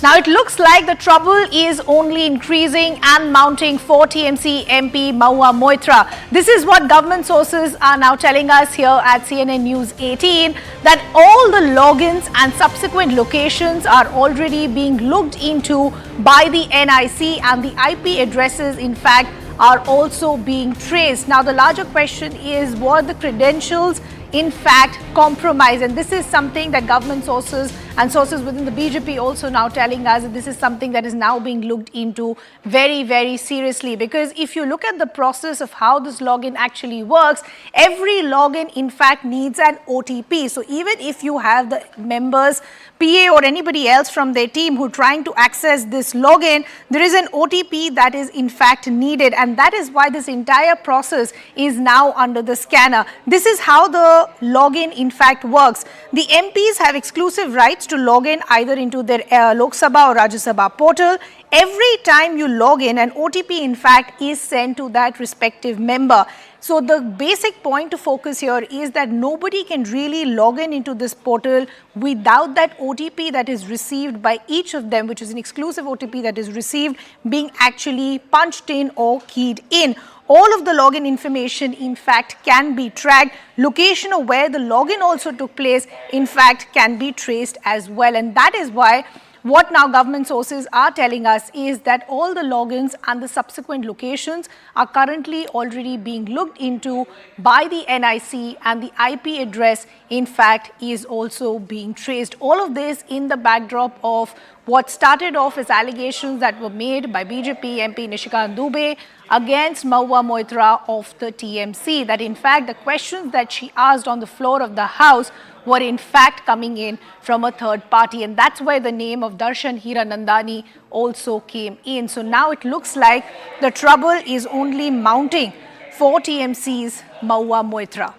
Now it looks like the trouble is only increasing and mounting for TMC MP Mahua Moitra. This is what government sources are now telling us here at CNN News 18, that all the logins and subsequent locations are already being looked into by the NIC, and the IP addresses in fact are also being traced. Now the larger question is, were the credentials in fact compromised? And this is something that government sources and sources within the BJP also now telling us that this is something that is now being looked into very, very seriously. Because if you look at the process of how this login actually works, every login in fact needs an OTP. So even if you have the members, PA or anybody else from their team who are trying to access this login, there is an OTP that is in fact needed, and that is why this entire process is now under the scanner. This is how the login in fact works. The MPs have exclusive rights to log in either into their Lok Sabha or Rajya Sabha portal. Every time you log in, an OTP in fact is sent to that respective member. So the basic point to focus here is that nobody can really log in into this portal without that OTP that is received by each of them, which is an exclusive OTP that is received, being actually punched in or keyed in. All of the login information in fact can be tracked. Location of where the login also took place in fact can be traced as well. And that is why what now government sources are telling us is that all the logins and the subsequent locations are currently already being looked into by the NIC, and the IP address in fact is also being traced. All of this in the backdrop of what started off as allegations that were made by BJP MP Nishikant Dubey against Mahua Moitra of the TMC, that in fact the questions that she asked on the floor of the House were in fact coming in from a third party, and that's where the name of Darshan Hiranandani also came in. So now it looks like the trouble is only mounting for TMC's Mohua Moitra.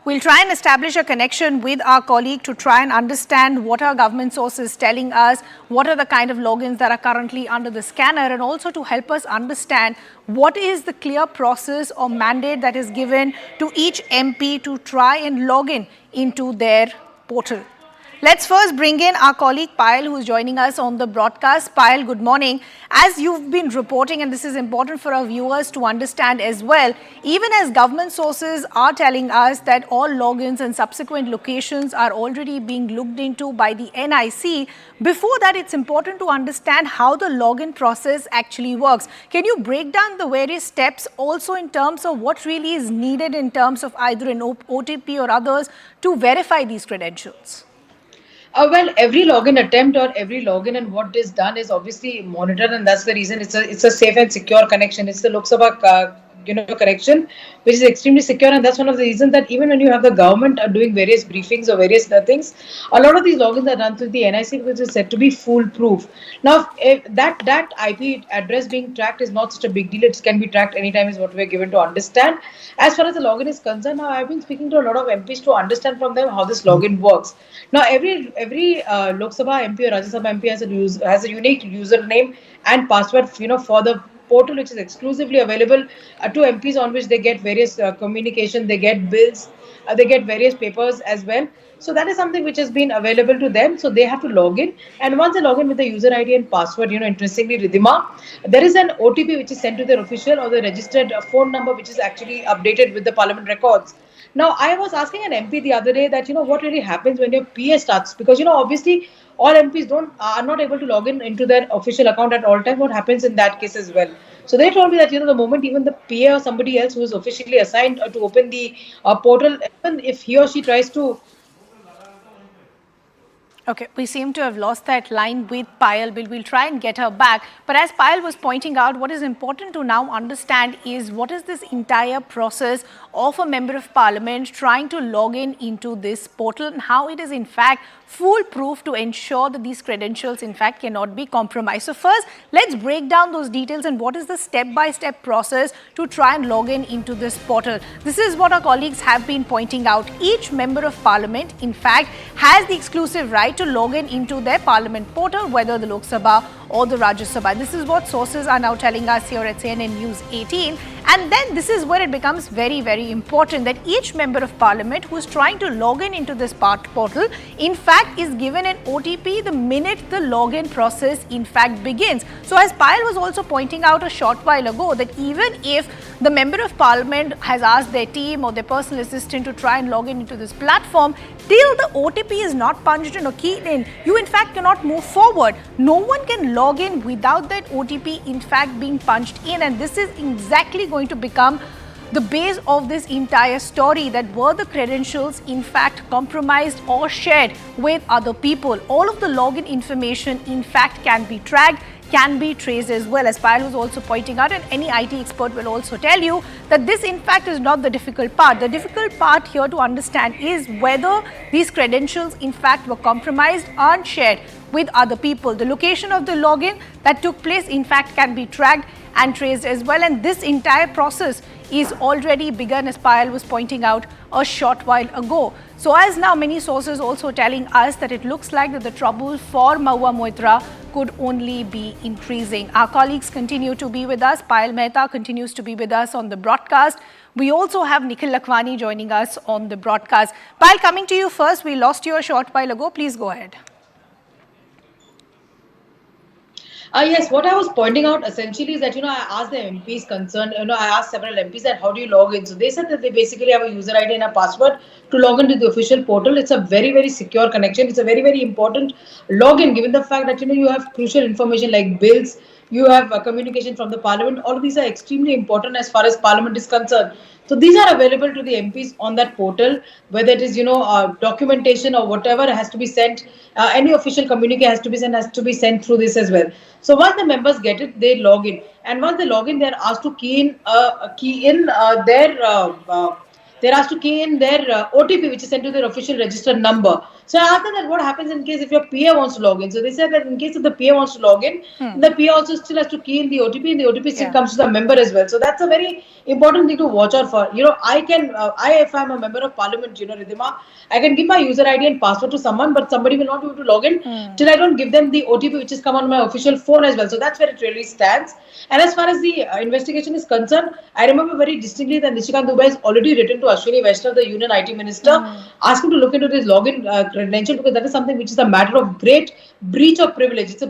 We'll try and establish a connection with our colleague to try and understand what our government sources telling us, what are the kind of logins that are currently under the scanner, and also to help us understand what is the clear process or mandate that is given to each MP to try and log in into their portal. Let's first bring in our colleague Payal, who is joining us on the broadcast. Payal, good morning. As you've been reporting, and this is important for our viewers to understand as well, even as government sources are telling us that all logins and subsequent locations are already being looked into by the NIC, before that it's important to understand how the login process actually works. Can you break down the various steps also in terms of what really is needed in terms of either an OTP or others to verify these credentials? Well, every login attempt or every login and what is done is obviously monitored, and that's the reason it's a safe and secure connection. It's the Lok Sabha connection, which is extremely secure, and that's one of the reasons that even when you have the government doing various briefings or various things, a lot of these logins are done through the NIC, which is said to be foolproof. Now, if that IP address being tracked is not such a big deal. It can be tracked anytime is what we are given to understand. As far as the login is concerned, now I've been speaking to a lot of MPs to understand from them how this login works. Now, every Lok Sabha MP or Rajya Sabha MP has a unique username and password, for the portal, which is exclusively available to MPs, on which they get various communication, they get bills, they get various papers as well. So that is something which has been available to them. So they have to log in, and once they log in with the user ID and password, interestingly, Ridhima, there is an OTP which is sent to their official or the registered phone number, which is actually updated with the parliament records. Now, I was asking an MP the other day that, what really happens when your PA starts? Because, obviously, all MPs are not able to log in into their official account at all time. What happens in that case as well? So they told me that, the moment even the PA or somebody else who is officially assigned to open the portal, even if he or she tries to... Okay, we seem to have lost that line with Payal. We'll try and get her back. But as Payal was pointing out, what is important to now understand is what is this entire process of a member of parliament trying to log in into this portal, and how it is in fact foolproof to ensure that these credentials in fact cannot be compromised. So first, let's break down those details and what is the step-by-step process to try and log in into this portal. This is what our colleagues have been pointing out. Each member of parliament in fact has the exclusive right to log in into their parliament portal, whether the Lok Sabha or the Rajya Sabha. This is what sources are now telling us here at CNN News 18. And then this is where it becomes very, very important that each member of parliament who is trying to log in into this portal, in fact, is given an OTP the minute the login process, in fact, begins. So as Payal was also pointing out a short while ago, that even if the member of parliament has asked their team or their personal assistant to try and log in into this platform, till the OTP is not punched in or keyed in, you in fact cannot move forward. No one can log in without that OTP in fact being punched in, and this is exactly going to become the base of this entire story, that were the credentials in fact compromised or shared with other people. All of the login information in fact can be tracked, can be traced as well, as Payal was also pointing out, and any IT expert will also tell you that this in fact is not the difficult part. The difficult part here to understand is whether these credentials in fact were compromised and shared with other people. The location of the login that took place in fact can be tracked and traced as well, and this entire process is already begun, as Payal was pointing out a short while ago. So as now many sources also telling us that it looks like that the trouble for Mahua Moitra could only be increasing. Our colleagues continue to be with us. Payal Mehta continues to be with us on the broadcast. We also have Nikhil Lakhwani joining us on the broadcast. Payal, coming to you first, we lost you a short while ago. Please go ahead. Yes, what I was pointing out essentially is that, I asked the MPs concerned, I asked several MPs that how do you log in? So they said that they basically have a user ID and a password to log into the official portal. It's a very, very secure connection. It's a very, very important login, given the fact that, you have crucial information like bills, you have communication from the parliament. All of these are extremely important as far as parliament is concerned. So these are available to the MPs on that portal, whether it is, documentation or whatever has to be sent. Any official communique has to be sent through this as well. So once the members get it, they log in, and once they log in, they are asked to key in their OTP, which is sent to their official registered number. So I asked them that what happens in case if your PA wants to log in. So they said that in case if the PA wants to log in, the PA also still has to key in the OTP, and the OTP still comes to the member as well. So that's a very important thing to watch out for. If I'm a member of parliament, Ridhima, I can give my user ID and password to someone, but somebody will not be able to log in till I don't give them the OTP, which has come on my official phone as well. So that's where it really stands. And as far as the investigation is concerned, I remember very distinctly that Nishikant Dubey has already written to Ashwini Vaishnav, the Union IT Minister, asking to look into this login credential, because that is something which is a matter of great breach of privilege. It's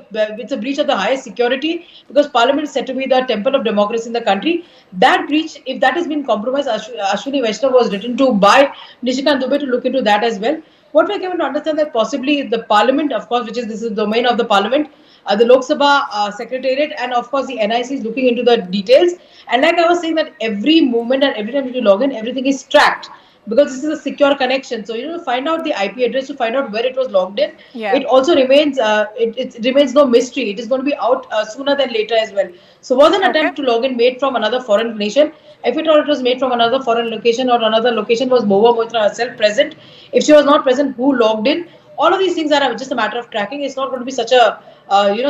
a breach of the highest security, because Parliament is said to be the temple of democracy in the country. That breach, if that has been compromised, Ashwini Vaishnav was written to by Nishikant Dubey to look into that as well. What we are given to understand that possibly the Parliament, of course, this is the domain of the Parliament, the Lok Sabha Secretariat, and of course the NIC is looking into the details. And like I was saying, that every movement and every time you log in, everything is tracked, because this is a secure connection. So to find out the IP address, to find out where it was logged in, it also remains it remains no mystery. It is going to be out sooner than later as well. So was an attempt to log in made from another foreign nation? If it was made from another foreign location, or another location was Mohua Moitra herself present? If she was not present, who logged in? All of these things are just a matter of tracking. It's not going to be such a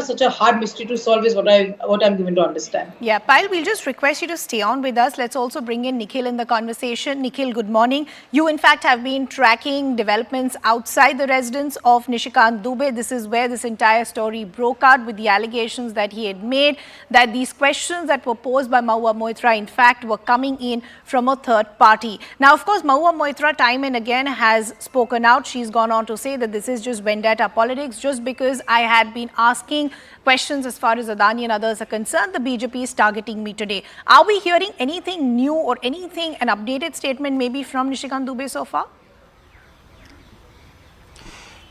such a hard mystery to solve, is what I'm given to understand. Yeah, Payal, we'll just request you to stay on with us. Let's also bring in Nikhil in the conversation. Nikhil, good morning. You, in fact, have been tracking developments outside the residence of Nishikant Dubey. This is where this entire story broke out, with the allegations that he had made, that these questions that were posed by Mahua Moitra, in fact, were coming in from a third party. Now, of course, Mahua Moitra time and again has spoken out. She's gone on to say that this is just vendetta politics. Just because I had been asking questions as far as Adani and others are concerned, the BJP is targeting me today. Are we hearing anything new or anything, an updated statement maybe from Nishikant Dubey so far?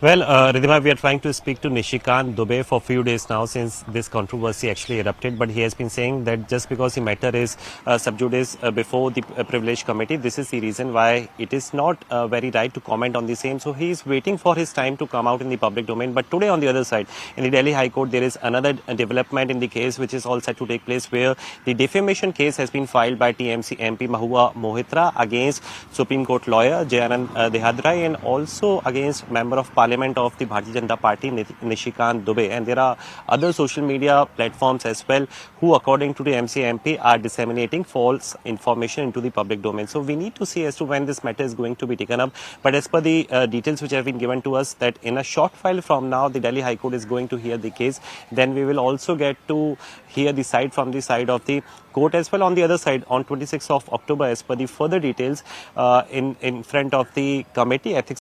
Well, Ridhima, we are trying to speak to Nishikant Dubey for a few days now since this controversy actually erupted, but he has been saying that just because the matter is sub judice before the privilege committee, this is the reason why it is not very right to comment on the same. So he is waiting for his time to come out in the public domain. But today, on the other side, in the Delhi High Court, there is another development in the case which is all set to take place, where the defamation case has been filed by TMC MP Mahua Moitra against Supreme Court lawyer Jay Anand Dehadrai, and also against Member of Parliament Parliament of the Bharatiya Janata Party, Nishikant Dubey, and there are other social media platforms as well who, according to the MCMP, are disseminating false information into the public domain. So we need to see as to when this matter is going to be taken up. But as per the details which have been given to us, that in a short while from now, the Delhi High Court is going to hear the case. Then we will also get to hear the side from the side of the court as well. On the other side, on 26th of October, as per the further details, in front of the committee, ethics